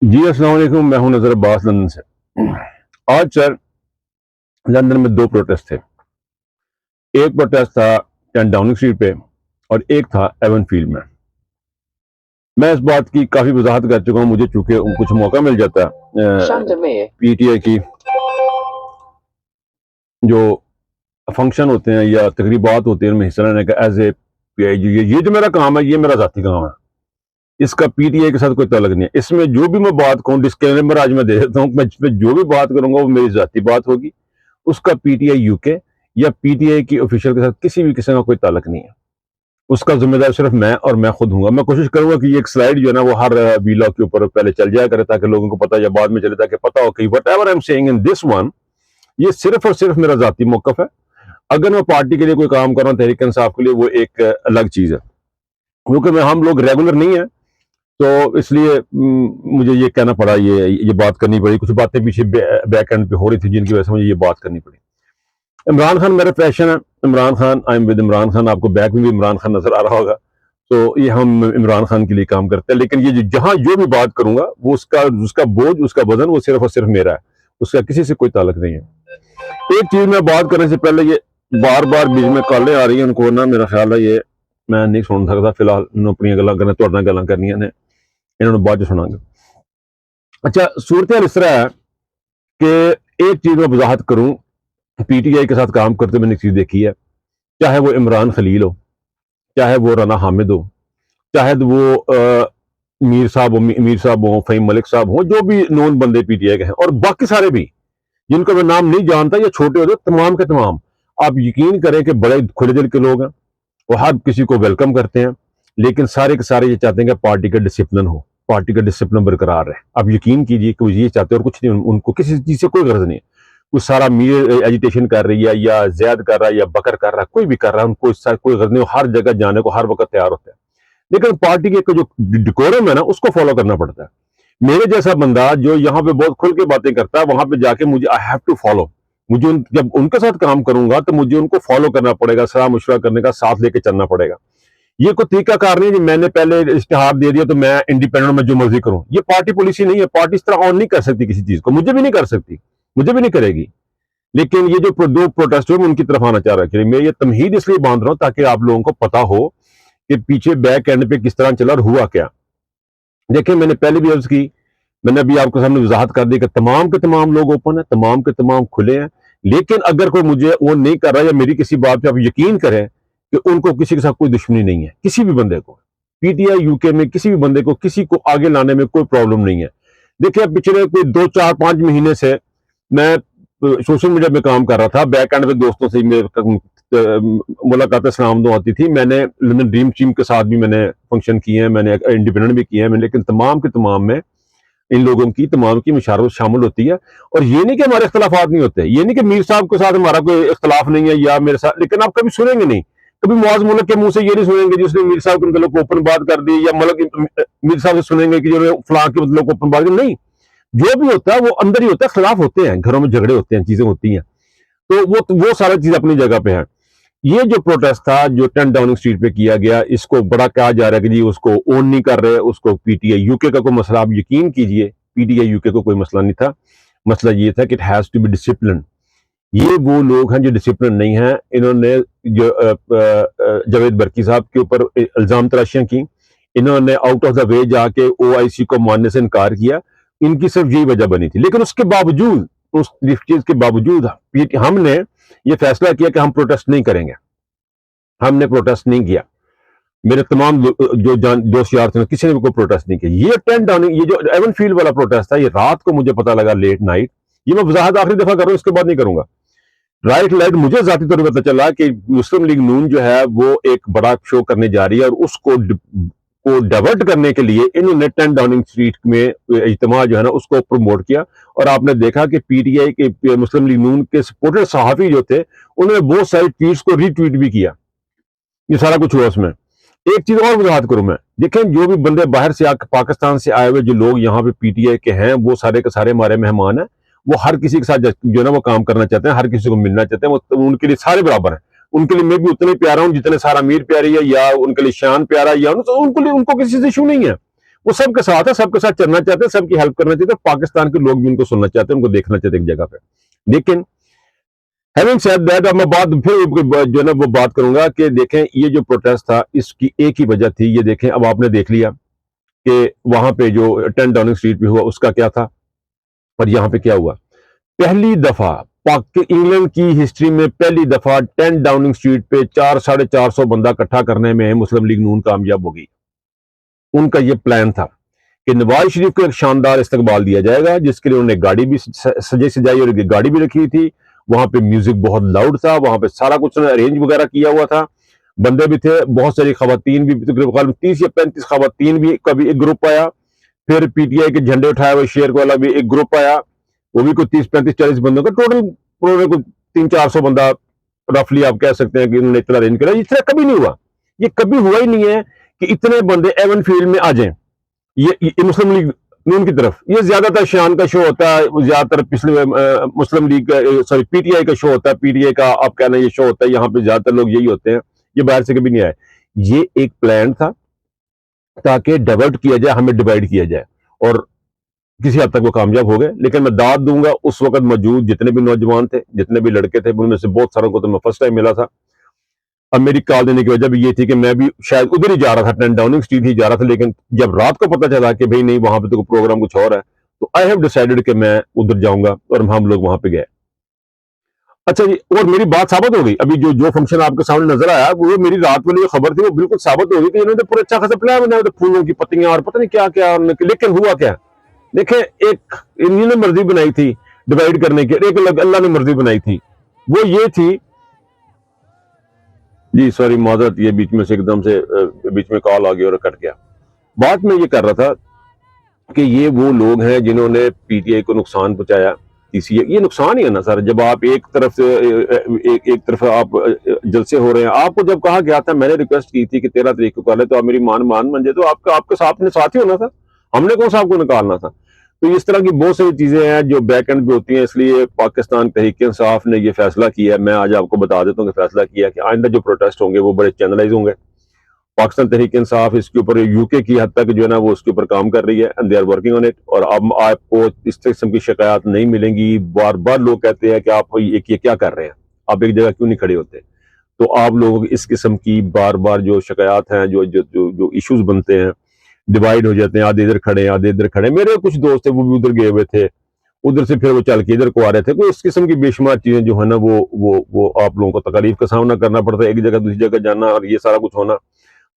जी अस्सलाम वालेकुम। मैं हूं नजर अब्बास लंदन से। आज सर लंदन में दो प्रोटेस्ट थे। एक प्रोटेस्ट था 10 डाउनिंग स्ट्रीट पे और एक था एवन फील्ड में। मैं इस बात की काफी वजाहत कर चुका हूं। मुझे चूंकि कुछ मौका मिल जाता पीटीआई की जो फंक्शन होते हैं या तकरीबात होते हैं उनमें हिस्सा लेने का एज ए पीआईजी। ये जो मेरा काम है, ये मेरा जाती काम है। इसका पीटीआई के साथ कोई तलक नहीं है। इसमें जो भी मैं बात कहूँ, डिस्क्लेमर आज मैं दे देता हूँ, मैं जो भी बात करूंगा वो मेरी जाती बात होगी। उसका पीटीआई यूके या पीटीआई की ऑफिशियल के साथ किसी भी किस्म का कोई ताल्लुक नहीं है। उसका जिम्मेदार सिर्फ मैं और मैं खुद हूंगा। मैं कोशिश करूंगा कि ये एक स्लाइड जो है ना वो हर वीलॉग के ऊपर पहले चल जाया करे ताकि लोगों को पता, या बाद में चले ताकि पता हो कि what ever I am saying in this one, ये सिर्फ और सिर्फ मेरा जाती मौकफ है। अगर मैं पार्टी के लिए कोई काम कर रहा हूँ, तहरीक इंसाफ के लिए, वो एक अलग चीज है, क्योंकि मैं हम लोग रेगुलर नहीं है। तो इसलिए मुझे ये कहना पड़ा, ये बात करनी पड़ी। कुछ बातें पीछे बैक एंड पे हो रही थी जिनकी वजह से मुझे ये बात करनी पड़ी। इमरान खान मेरा पैशन है। Imran Khan, I am with Imran Khan. आपको बैक में भी इमरान खान नजर आ रहा होगा। तो ये हम इमरान खान के लिए काम करते हैं। लेकिन ये जहां जो भी बात करूंगा वो उसका उसका बोझ, उसका वजन, वो सिर्फ और सिर्फ मेरा है। उसका किसी से कोई ताल्लुक नहीं है। एक चीज मैं बात करने से पहले, ये बार बार बीच में कॉलें आ रही हैं, उनको ना मेरा ख्याल है ये मैं नहीं सुन सकता फिलहाल। अपनी गल्लां करने, तुहाडे नाल गल्लां करनियां ने, इन्होंने बाद च सुनांगे। अच्छा, सूरत इस तरह है कि एक चीज मैं वजाहत करूं, पीटीआई के साथ काम करते मैंने एक चीज देखी है। चाहे वो इमरान खलील हो, चाहे वो राना हामिद हो, चाहे वो मीर साहब हो, फहीम मलिक साहब हो, जो भी नॉन बंदे पीटीआई के हैं, और बाकी सारे भी जिनको मैं नाम नहीं जानता या छोटे होते, तमाम के तमाम, आप यकीन करें कि बड़े खुले दिल के लोग हैं। वो हर किसी को वेलकम करते हैं। लेकिन सारे के सारे ये चाहते हैं कि पार्टी का डिसिप्लिन हो, पार्टी का डिसिप्लिन बरकरार रहे। आप यकीन कीजिए कि वो ये चाहते हैं और कुछ नहीं। उनको किसी चीज से कोई गर्ज नहीं है। कोई सारा मीर एजिटेशन कर रही है या जैद कर रहा है या बकर कर रहा है, कोई भी कर रहा है, उनको इससे कोई गर्ज नहीं। हर जगह जाने को हर वक्त तैयार होता है। लेकिन पार्टी के जो डिकोरम है ना, उसको फॉलो करना पड़ता है। मेरे जैसा बंदा जो यहाँ पे बहुत खुल के बातें करता है, वहां पे जाके मुझे आई हैव टू फॉलो। मुझे जब उनके साथ काम करूंगा तो मुझे उनको फॉलो करना पड़ेगा, सलाह मशवरा करने का, साथ लेके चलना पड़ेगा। ये कोई तरीका कार नहीं है मैंने पहले इश्तिहार दे दिया तो मैं इंडिपेंडेंट में जो मर्जी करूं। ये पार्टी पॉलिसी नहीं है। पार्टी इस तरह ऑन नहीं कर सकती किसी चीज को, मुझे भी नहीं कर सकती, मुझे भी नहीं करेगी। लेकिन ये जो दो प्रोटेस्ट हुए, मैं उनकी तरफ आना चाह रहा था। मैं ये तमहीद इसलिए बांध रहा हूं ताकि आप लोगों को पता हो कि पीछे बैक एंड पे किस तरह चला और हुआ क्या। देखिए, मैंने पहले भी अर्ज की, मैंने अभी आपके सामने वजाहत कर दी कि तमाम के तमाम लोग ओपन है, तमाम के तमाम खुले हैं। लेकिन अगर कोई मुझे वो नहीं कर रहा या मेरी किसी बात पे आप यकीन करें कि उनको किसी के साथ कोई दुश्मनी नहीं है, किसी भी बंदे को पीटीआई यूके में किसी भी बंदे को, किसी को आगे लाने में कोई प्रॉब्लम नहीं है। देखिए, पिछले कोई 2 4 5 महीने से मैं सोशल मीडिया में काम कर रहा था। बैक एंड पे दोस्तों से मुलाकातें सलाम दो आती थी। मैंने लंदन ड्रीम टीम के साथ भी मैंने फंक्शन किए हैं, मैंने इंडिपेंडेंट भी किए हैं। लेकिन तमाम के तमाम में इन लोगों की, तमाम की मुशावरत शामिल होती है। और ये नहीं कि हमारे इख्तलाफात नहीं होते, ये नहीं कि मीर साहब के साथ हमारा कोई इख्तलाफ नहीं है या मेरे साथ, लेकिन आप कभी सुनेंगे नहीं, कभी मुआज मुल्क के मुंह से ये नहीं सुनेंगे जिसने मीर साहब के मतलब ओपन बात कर दी, या मलक मीर साहब से सुनेंगे कि जो फलां के मतलब ओपन बात नहीं। जो भी होता है वो अंदर ही होता है। खिलाफ होते हैं, घरों में झगड़े होते हैं, चीजें होती हैं। तो वो सारी चीज अपनी जगह पे है। ये जो प्रोटेस्ट था जो 10 डाउनिंग स्ट्रीट पे किया गया, इसको बड़ा कहा जा रहा है कि जी उसको ओन नहीं कर रहे, उसको पीटीआई यूके का कोई मसला। आप यकीन कीजिए, पीटीआई यूके को कोई मसला नहीं था। मसला ये था कि it has to be discipline. ये वो लोग हैं जो डिसिप्लिन नहीं है। इन्होंने जो जावेद बरकी साहब के ऊपर इल्जाम तराशियां की, इन्होंने आउट ऑफ द वे जाके ओआईसी को मानने से इनकार किया। इनकी सिर्फ यही वजह बनी थी। लेकिन उसके बावजूद, उस चीज के बावजूद हमने ये फैसला किया कि हम प्रोटेस्ट नहीं करेंगे। हमने प्रोटेस्ट नहीं किया। मेरे तमाम जो दोस्त यार थे, किसी ने भी कोई प्रोटेस्ट नहीं किया। ये 10 डाउनिंग, ये जो एवन फील्ड वाला प्रोटेस्ट था, ये रात को मुझे पता लगा, लेट नाइट। ये मैं वजाहत आखिरी दफा कर रहा हूं, इसके बाद नहीं करूंगा। राइट लाइट मुझे जाती तौर पर पता चला कि मुस्लिम लीग नून जो है वो एक बड़ा शो करने जा रही है, और उसको को डाइवर्ट करने के लिए इन्होंने 10 डाउनिंग स्ट्रीट में इज्तिमा जो है ना उसको प्रमोट किया। और आपने देखा कि पीटीआई के, मुस्लिम लीग नून के सपोर्टर सहाफी जो थे, उन्होंने बहुत सारी ट्वीट्स को रीट्वीट भी किया। ये सारा कुछ हुआ उसमें। एक चीज और वजाहत करूं मैं, देखें, जो भी बंदे बाहर से पाकिस्तान से आए हुए जो लोग यहाँ पे पीटीआई के हैं, वो सारे के सारे हमारे मेहमान हैं। वो हर किसी के साथ जो है ना वो काम करना चाहते हैं, हर किसी को मिलना चाहते हैं। वो उनके लिए सारे बराबर हैं। उनके लिए मैं भी उतने प्यारा हूं जितने सारा मीर प्यारी है, या उनके लिए शान प्यारा, या उनको किसी से इशू नहीं है। वो सबके साथ है, सबके साथ चलना चाहते हैं, सबकी हेल्प करना चाहते हैं, पाकिस्तान के लोग भी उनको सुनना चाहते हैं, उनको देखना चाहते हैं एक जगह पे। लेकिन हैविंग सेड दैट, अब मैं बात फिर जो है ना वो बात करूंगा कि देखें ये जो प्रोटेस्ट था इसकी एक ही वजह थी, ये देखें अब आपने देख लिया कि वहां पे जो 10 डाउनिंग स्ट्रीट पे हुआ उसका क्या था और यहाँ पे क्या हुआ। पहली दफा पाक इंग्लैंड की हिस्ट्री में पहली दफा 10 डाउनिंग स्ट्रीट पे 400-450 बंदा इकट्ठा करने में मुस्लिम लीग नून कामयाब होगी। उनका ये प्लान था कि नवाज शरीफ को एक शानदार इस्तकबाल दिया जाएगा, जिसके लिए उन्होंने गाड़ी भी सजे सजाई और गाड़ी भी रखी थी। वहां पे म्यूजिक बहुत लाउड था, वहां पे सारा कुछ अरेंज वगैरह किया हुआ था, बंदे भी थे, बहुत सारी खवातीन भी, तकरीबन 30 या 35 खवातीन भी का भी एक ग्रुप आया। फिर पीटीआई के झंडे उठाए हुए शेर वाला भी एक ग्रुप आया, वो भी कोई 30-35-40 बंदों का टोटल, उन्होंने कुछ 300-400 बंदा रफली आप कह सकते हैं कि उन्होंने इतना अरेंज करा। इतना कभी नहीं हुआ, ये कभी हुआ ही नहीं है कि इतने बंदे एवन फील्ड में आ जाएं। ये मुस्लिम लीग नून की तरफ ये ज्यादातर शान का शो होता है, ज्यादातर पिछले मुस्लिम लीग का, सॉरी पीटीआई का शो होता है, पीटीआई का आप कहना ये शो होता है, यहाँ पे ज्यादातर लोग यही होते हैं, ये बाहर से कभी नहीं आए। ये एक प्लान था ताकि डाइवर्ट किया जाए, हमें डिवाइड किया जाए, और किसी हद तक वो कामयाब हो गए। लेकिन मैं दाद दूंगा उस वक्त मौजूद जितने भी नौजवान थे, जितने भी लड़के थे, उनमें से बहुत सारों को तो मैं फर्स्ट टाइम मिला था। अब मेरी कॉल देने की वजह भी ये थी कि मैं भी शायद उधर ही जा रहा था, 10 डाउनिंग स्ट्रीट ही जा रहा था, लेकिन जब रात को पता चला कि भाई नहीं वहां पे तो प्रोग्राम कुछ और है, तो आई हैव डिसाइडेड कि मैं उधर जाऊंगा, और हम लोग वहां पे गए। अच्छा जी, और मेरी बात साबित हो गई, अभी जो जो फंक्शन आपके सामने नजर आया वो मेरी रात वाली जो खबर थी वो बिल्कुल साबित हो गई कि इन्होंने पूरा अच्छा खासा प्लान बनाया था, फूलों की पत्तियां और पता नहीं क्या क्या, लेकिन हुआ क्या। देखें, एक इन्होंने मर्जी बनाई थी डिवाइड करने की, एक अल्लाह ने मर्जी बनाई थी, वो ये थी। जी सॉरी माजरत, ये बीच में से एकदम से बीच में कॉल आ गया और कट गया। बात मैं ये कर रहा था कि ये वो लोग हैं जिन्होंने पीटीआई को नुकसान पहुंचाया। ये नुकसान ही है ना सर, जब आप एक तरफ से एक तरफ आप जलसे हो रहे हैं। आपको जब कहा गया था, मैंने रिक्वेस्ट की थी कि 13 तारीख को कर ले, तो आप मेरी मान बन जाए, तो आपका आपके साथ में साथ ही होना था, हमने कौन सा आपको निकालना था। तो इस तरह की बहुत सारी चीजें हैं जो बैक एंड पे होती हैं, इसलिए पाकिस्तान तहरीक इंसाफ ने ये फैसला किया है। मैं आज आपको बता देता हूँ कि फैसला किया है कि आइंदा जो प्रोटेस्ट होंगे वो बड़े चैनलाइज होंगे। पाकिस्तान तहरीक इंसाफ इसके ऊपर यूके की हद तक जो है ना वो उसके ऊपर काम कर रही है, and they are working on it. और अब आपको इस किस्म की शिकायत नहीं मिलेंगी। बार बार लोग कहते हैं कि आप ये क्या कर रहे हैं, आप एक जगह क्यों नहीं खड़े होते। तो आप लोगों की इस किस्म की बार बार जो शिकायत हैं, जो जो जो, जो इश्यूज बनते हैं, डिवाइड हो जाते हैं, आधे इधर खड़े आधे इधर खड़े। मेरे कुछ दोस्त थे वो भी उधर गए हुए थे, उधर से फिर वो चल के इधर को आ रहे थे। कोई इस किस्म की बेशुमार चीजें जो है ना वो आप लोगों को तकलीफ का सामना करना पड़ता है, एक जगह दूसरी जगह जाना और ये सारा कुछ होना।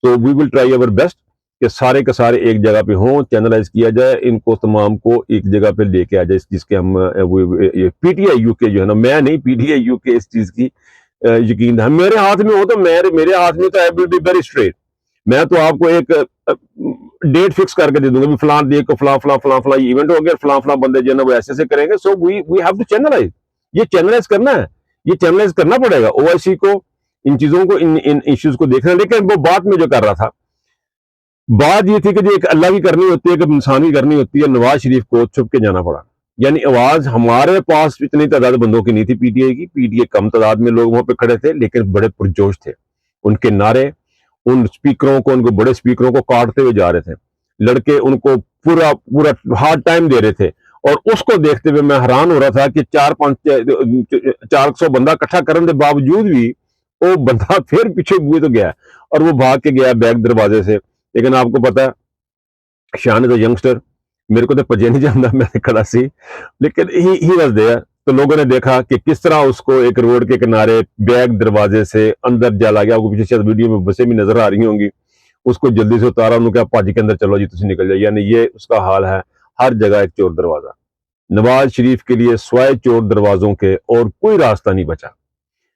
तो we will try our best कि सारे के सारे एक जगह पे हों, चैनलाइज किया जाए, इनको तमाम को एक जगह पे लेके आ जाए, जिसके हम पीटीआई यूके जो है ना, मैं नहीं, पीटीआई यूके इस चीज की यकीन है। मेरे हाथ में हो तो मेरे हाथ में तो I will be very straight. मैं तो आपको एक डेट फिक्स करके दे दूंगा, फलां डेट को फलां फलां फलां फलां इवेंट हो गया, फलां फलां बंदे जो है ना वो ऐसे करेंगे। So we have to channelize, ये चैनलाइज करना है, ये चैनलाइज करना पड़ेगा ओआईसी को, इन चीजों को, इन इश्यूज को देखना। लेकिन वो बात में जो कर रहा था, बात ये थी कि जो एक अल्लाह की करनी होती है, एक इंसान की करनी होती है। नवाज शरीफ को छुप के जाना पड़ा, यानी आवाज हमारे पास इतनी तादाद बंदों की नहीं थी पीटीआई की, पीटीआई कम तादाद में लोग वहां पे खड़े थे, लेकिन बड़े पुरजोश थे। उनके नारे, उन स्पीकरों को, उनको बड़े स्पीकरों को काटते हुए जा रहे थे लड़के, उनको पूरा पूरा हार्ड टाइम दे रहे थे। और उसको देखते हुए मैं हैरान हो रहा था कि 400 बंदा इकट्ठा करने के बावजूद भी वो बंदा फिर पीछे हुए तो गया, और वो भाग के गया बैक दरवाजे से। लेकिन आपको पता है, शान इज अ यंगस्टर, मेरे को तो पजे नहीं जानता, मैं खड़ा सी, लेकिन ही वाज देयर। तो लोगों ने देखा कि किस तरह उसको एक रोड के किनारे बैक दरवाजे से अंदर जला गया। आपको पीछे शायद वीडियो में बसें भी नजर आ रही होंगी। उसको जल्दी से उतारा, उन्होंने कहा पाजी के अंदर चलो जी, तुम निकल जाए। यानी ये उसका हाल है, हर जगह एक चोर दरवाजा। नवाज शरीफ के लिए स्वाय चोर दरवाजों के और कोई रास्ता नहीं बचा।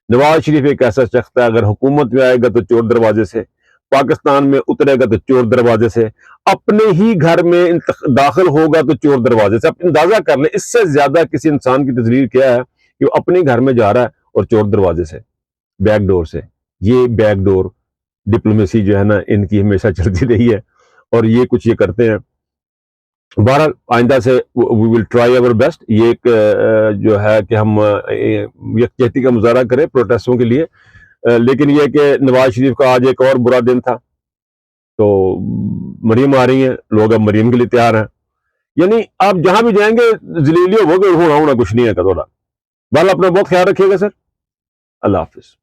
नवाज शरीफ एक ऐसा शख्स है, अगर हुकूमत में आएगा तो चोर दरवाजे से, पाकिस्तान में उतरेगा तो चोर दरवाजे से, अपने ही घर में दाखिल होगा तो चोर दरवाजे से। आप अंदाजा कर ले, इससे ज्यादा किसी इंसान की तस्वीर क्या है कि वो अपने घर में जा रहा है और चोर दरवाजे से, बैकडोर से। ये बैकडोर डिप्लोमेसी जो है ना, इनकी हमेशा चलती रही है, और ये कुछ ये करते हैं। बहरहाल आइंदा से we will try our best. ये एक जो है कि हम यकजहती का मुजाहरा करें प्रोटेस्टों के लिए। लेकिन यह कि नवाज शरीफ का आज एक और बुरा दिन था। तो मरियम आ रही हैं, लोग अब मरियम के लिए तैयार हैं। यानी आप जहां भी जाएंगे जलीली होगा, होना होना कुछ नहीं है कदोला। बल अपना बहुत ख्याल रखिएगा सर। अल्लाह हाफिज।